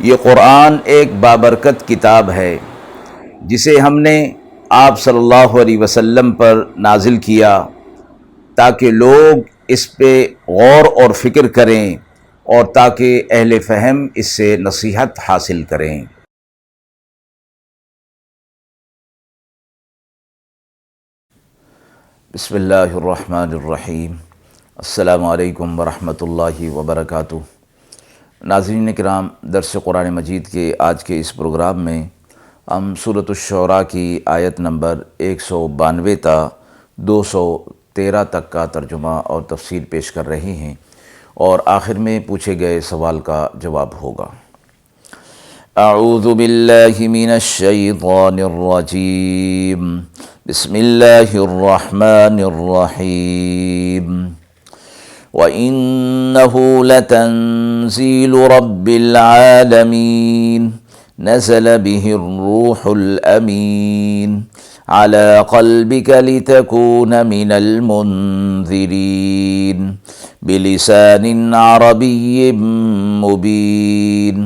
یہ قرآن ایک بابرکت کتاب ہے جسے ہم نے آپ صلی اللہ علیہ وسلم پر نازل کیا تاکہ لوگ اس پہ غور اور فکر کریں اور تاکہ اہل فہم اس سے نصیحت حاصل کریں۔ بسم اللہ الرحمن الرحیم۔ السلام علیکم ورحمۃ اللہ وبرکاتہ۔ ناظرین کرام، درس قرآن مجید کے آج کے اس پروگرام میں ہم سورۃ الشعراء کی آیت نمبر 192 تا 213 تک کا ترجمہ اور تفسیر پیش کر رہے ہیں، اور آخر میں پوچھے گئے سوال کا جواب ہوگا۔ اعوذ باللہ من الشیطان الرجیم، بسم اللہ الرحمن الرحیم۔ وَإِنَّهُ لَتَنزِيلُ رَبِّ الْعَالَمِينَ نَزَلَ بِهِ الرُّوحُ الْأَمِينُ عَلَى قَلْبِكَ لِتَكُونَ مِنَ الْمُنذِرِينَ بِلِسَانٍ عَرَبِيٍّ مُبِينٍ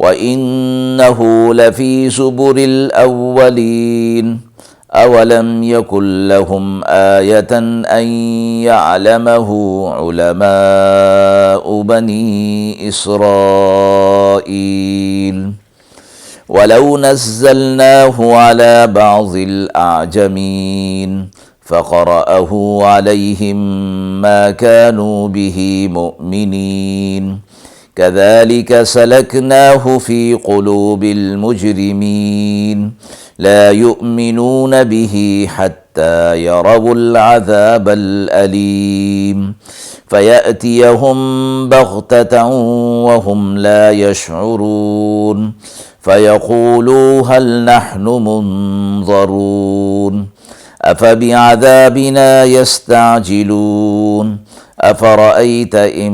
وَإِنَّهُ لَفِي زُبُرِ الْأَوَّلِينَ أَوَلَمْ يَكُنْ لَهُمْ آيَةً أَنْ يَعْلَمَهُ عُلَمَاءُ بَنِي إِسْرَائِيلَ وَلَوْ نَزَّلْنَاهُ عَلَى بَعْضِ الْأَعْجَمِينَ فَقَرَأَهُ عَلَيْهِمْ مَا كَانُوا بِهِ مُؤْمِنِينَ كَذَلِكَ سَلَكْنَاهُ فِي قُلُوبِ الْمُجْرِمِينَ لا يؤمنون به حتى يروا العذاب الأليم فيأتيهم بغتة وهم لا يشعرون فيقولوا هل نحن منظرون أفبعذابنا يستعجلون أفرأيت إن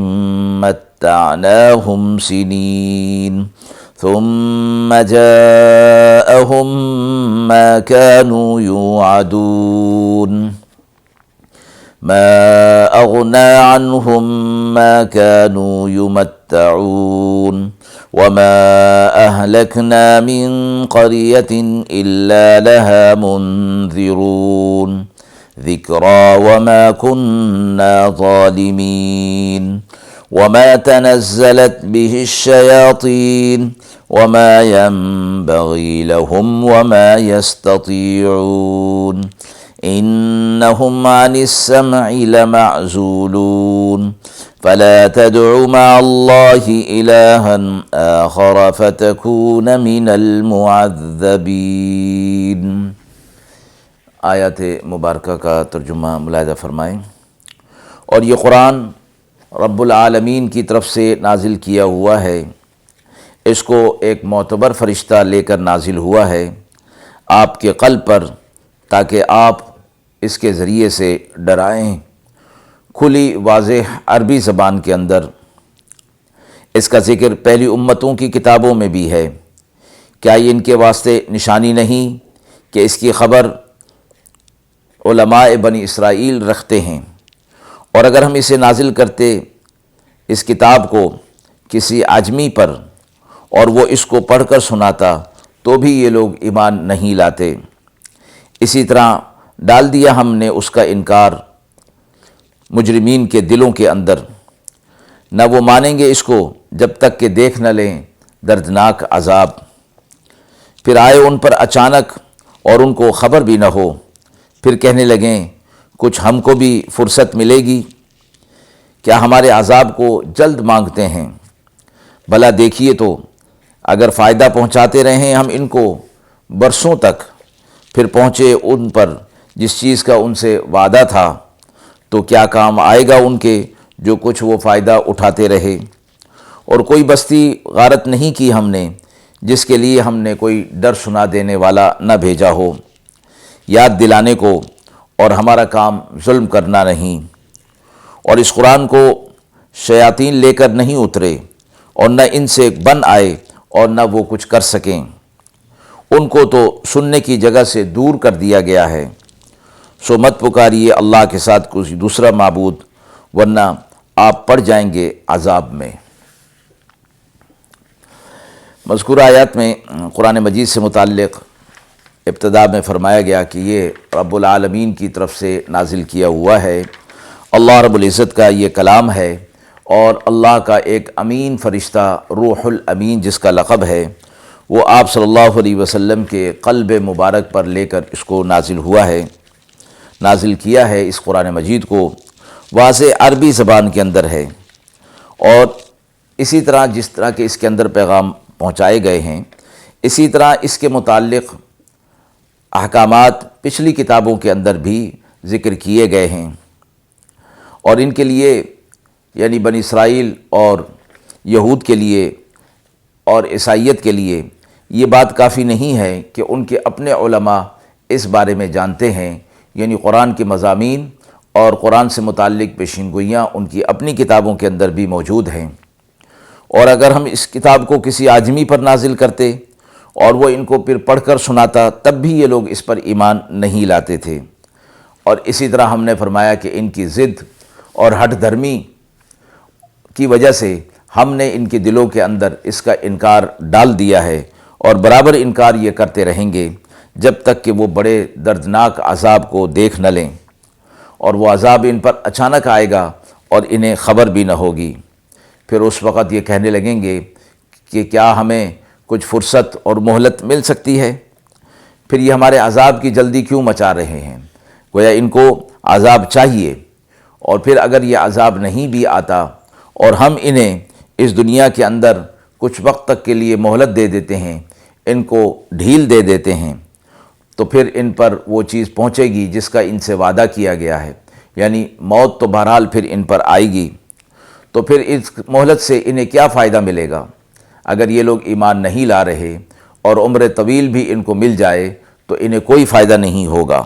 متعناهم سنين ثم جاءهم ما كانوا يوعدون ما أغنى عنهم ما كانوا يمتعون وما أهلكنا من قرية إلا لها منذرون ذكرى وما كنا ظالمين وما تنزلت به الشياطين وما ينبغي لهم وما يستطيعون إنهم عن السمع لمعزولون فلا تدع مع الله إلها آخر فتكون من المعذبين۔ آیات مبارکہ کا ترجمہ ملاحظہ فرمائیں۔ اور یہ قرآن رب العالمین کی طرف سے نازل کیا ہوا ہے، اس کو ایک معتبر فرشتہ لے کر نازل ہوا ہے آپ کے قلب پر، تاکہ آپ اس کے ذریعے سے ڈرائیں۔ کھلی واضح عربی زبان کے اندر اس کا ذکر پہلی امتوں کی کتابوں میں بھی ہے۔ کیا یہ ان کے واسطے نشانی نہیں کہ اس کی خبر علماء بنی اسرائیل رکھتے ہیں؟ اور اگر ہم اسے نازل کرتے اس کتاب کو کسی عجمی پر اور وہ اس کو پڑھ کر سناتا تو بھی یہ لوگ ایمان نہیں لاتے۔ اسی طرح ڈال دیا ہم نے اس کا انکار مجرمین کے دلوں کے اندر، نہ وہ مانیں گے اس کو جب تک کہ دیکھ نہ لیں دردناک عذاب۔ پھر آئے ان پر اچانک اور ان کو خبر بھی نہ ہو، پھر کہنے لگیں کچھ ہم کو بھی فرصت ملے گی؟ کیا ہمارے عذاب کو جلد مانگتے ہیں؟ بھلا دیکھیے تو اگر فائدہ پہنچاتے رہیں ہم ان کو برسوں تک، پھر پہنچے ان پر جس چیز کا ان سے وعدہ تھا، تو کیا کام آئے گا ان کے جو کچھ وہ فائدہ اٹھاتے رہے؟ اور کوئی بستی غارت نہیں کی ہم نے جس کے لیے ہم نے کوئی ڈر سنا دینے والا نہ بھیجا ہو، یاد دلانے کو، اور ہمارا کام ظلم کرنا نہیں۔ اور اس قرآن کو شیاطین لے کر نہیں اترے، اور نہ ان سے بن آئے اور نہ وہ کچھ کر سکیں۔ ان کو تو سننے کی جگہ سے دور کر دیا گیا ہے۔ سو مت پکاریے اللہ کے ساتھ کوئی دوسرا معبود، ورنہ آپ پڑ جائیں گے عذاب میں۔ مذکورہ آیات میں قرآن مجید سے متعلق ابتدا میں فرمایا گیا کہ یہ رب العالمین کی طرف سے نازل کیا ہوا ہے، اللہ رب العزت کا یہ کلام ہے، اور اللہ کا ایک امین فرشتہ روح الامین جس کا لقب ہے وہ آپ صلی اللہ علیہ وسلم کے قلب مبارک پر لے کر اس کو نازل ہوا ہے، نازل کیا ہے۔ اس قرآن مجید کو واضح عربی زبان کے اندر ہے، اور اسی طرح جس طرح کہ اس کے اندر پیغام پہنچائے گئے ہیں، اسی طرح اس کے متعلق احکامات پچھلی کتابوں کے اندر بھی ذکر کیے گئے ہیں، اور ان کے لیے یعنی بنی اسرائیل اور یہود کے لیے اور عیسائیت کے لیے یہ بات کافی نہیں ہے کہ ان کے اپنے علماء اس بارے میں جانتے ہیں، یعنی قرآن کے مضامین اور قرآن سے متعلق پیشین گوئیاں ان کی اپنی کتابوں کے اندر بھی موجود ہیں، اور اگر ہم اس کتاب کو کسی عاجمی پر نازل کرتے اور وہ ان کو پھر پڑھ کر سناتا تب بھی یہ لوگ اس پر ایمان نہیں لاتے تھے۔ اور اسی طرح ہم نے فرمایا کہ ان کی ضد اور ہٹ دھرمی کی وجہ سے ہم نے ان کے دلوں کے اندر اس کا انکار ڈال دیا ہے، اور برابر انکار یہ کرتے رہیں گے جب تک کہ وہ بڑے دردناک عذاب کو دیکھ نہ لیں، اور وہ عذاب ان پر اچانک آئے گا اور انہیں خبر بھی نہ ہوگی۔ پھر اس وقت یہ کہنے لگیں گے کہ کیا ہمیں کچھ فرصت اور مہلت مل سکتی ہے؟ پھر یہ ہمارے عذاب کی جلدی کیوں مچا رہے ہیں؟ گویا ان کو عذاب چاہیے، اور پھر اگر یہ عذاب نہیں بھی آتا اور ہم انہیں اس دنیا کے اندر کچھ وقت تک کے لیے مہلت دے دیتے ہیں، ان کو ڈھیل دے دیتے ہیں، تو پھر ان پر وہ چیز پہنچے گی جس کا ان سے وعدہ کیا گیا ہے، یعنی موت تو بہرحال پھر ان پر آئے گی۔ تو پھر اس مہلت سے انہیں کیا فائدہ ملے گا؟ اگر یہ لوگ ایمان نہیں لا رہے اور عمر طویل بھی ان کو مل جائے تو انہیں کوئی فائدہ نہیں ہوگا۔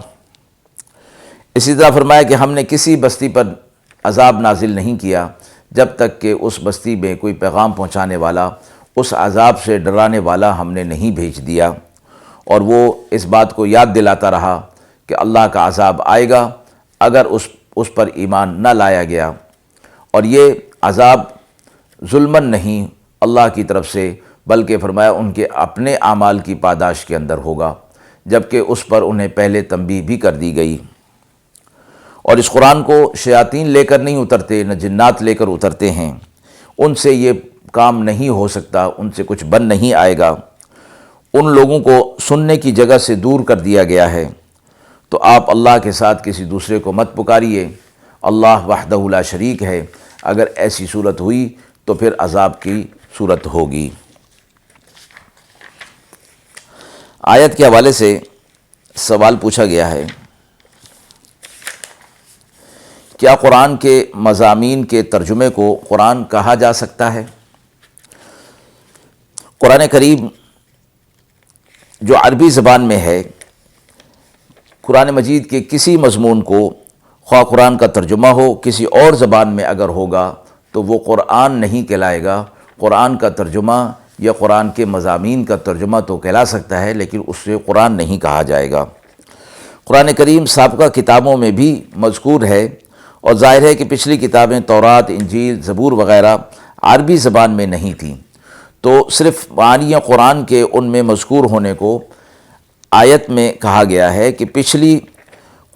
اسی طرح فرمایا کہ ہم نے کسی بستی پر عذاب نازل نہیں کیا جب تک کہ اس بستی میں کوئی پیغام پہنچانے والا، اس عذاب سے ڈرانے والا ہم نے نہیں بھیج دیا، اور وہ اس بات کو یاد دلاتا رہا کہ اللہ کا عذاب آئے گا اگر اس پر ایمان نہ لایا گیا، اور یہ عذاب ظلماً نہیں اللہ کی طرف سے، بلکہ فرمایا ان کے اپنے اعمال کی پاداش کے اندر ہوگا، جبکہ اس پر انہیں پہلے تنبیہ بھی کر دی گئی۔ اور اس قرآن کو شیاطین لے کر نہیں اترتے، نہ جنات لے کر اترتے ہیں، ان سے یہ کام نہیں ہو سکتا، ان سے کچھ بن نہیں آئے گا، ان لوگوں کو سننے کی جگہ سے دور کر دیا گیا ہے۔ تو آپ اللہ کے ساتھ کسی دوسرے کو مت پکاریے، اللہ وحدہ لا شریک ہے، اگر ایسی صورت ہوئی تو پھر عذاب کی صورت ہوگی۔ آیت کے حوالے سے سوال پوچھا گیا ہے، کیا قرآن کے مضامین کے ترجمے کو قرآن کہا جا سکتا ہے؟ قرآن کریم جو عربی زبان میں ہے، قرآن مجید کے کسی مضمون کو خواہ قرآن کا ترجمہ ہو کسی اور زبان میں اگر ہوگا تو وہ قرآن نہیں کہلائے گا۔ قرآن کا ترجمہ یا قرآن کے مضامین کا ترجمہ تو کہلا سکتا ہے، لیکن اس سے قرآن نہیں کہا جائے گا۔ قرآن کریم سابقہ کتابوں میں بھی مذکور ہے، اور ظاہر ہے کہ پچھلی کتابیں تورات، انجیل، زبور وغیرہ عربی زبان میں نہیں تھیں، تو صرف معانی قرآن کے ان میں مذکور ہونے کو آیت میں کہا گیا ہے کہ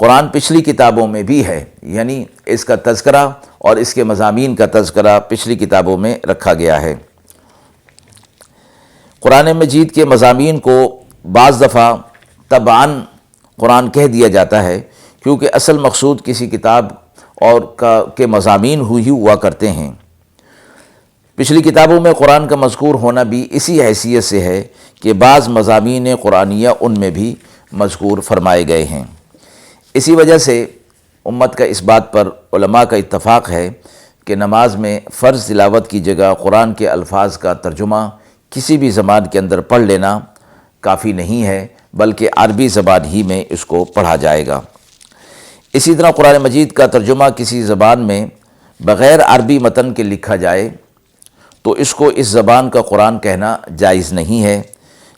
قرآن پچھلی کتابوں میں بھی ہے، یعنی اس کا تذکرہ اور اس کے مضامین کا تذکرہ پچھلی کتابوں میں رکھا گیا ہے۔ قرآن مجید کے مضامین کو بعض دفعہ تبعاً قرآن کہہ دیا جاتا ہے، کیونکہ اصل مقصود کسی کتاب اور کے مضامین ہی ہوا کرتے ہیں۔ پچھلی کتابوں میں قرآن کا مذکور ہونا بھی اسی حیثیت سے ہے کہ بعض مضامین قرآنیہ ان میں بھی مذکور فرمائے گئے ہیں۔ اسی وجہ سے امت کا اس بات پر علماء کا اتفاق ہے کہ نماز میں فرض تلاوت کی جگہ قرآن کے الفاظ کا ترجمہ کسی بھی زبان کے اندر پڑھ لینا کافی نہیں ہے، بلکہ عربی زبان ہی میں اس کو پڑھا جائے گا۔ اسی طرح قرآن مجید کا ترجمہ کسی زبان میں بغیر عربی متن کے لکھا جائے تو اس کو اس زبان کا قرآن کہنا جائز نہیں ہے،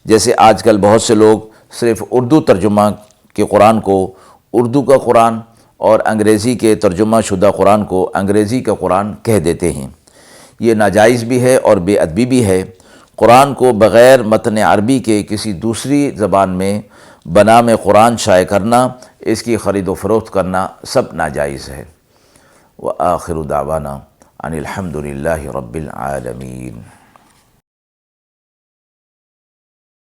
جیسے آج کل بہت سے لوگ صرف اردو ترجمہ کے قرآن کو اردو کا قرآن اور انگریزی کے ترجمہ شدہ قرآن کو انگریزی کا قرآن کہہ دیتے ہیں۔ یہ ناجائز بھی ہے اور بے ادبی بھی ہے۔ قرآن کو بغیر متن عربی کے کسی دوسری زبان میں بنام قرآن شائع کرنا، اس کی خرید و فروخت کرنا سب ناجائز ہے۔ وآخر دعوانا ان الحمد للہ رب العالمین۔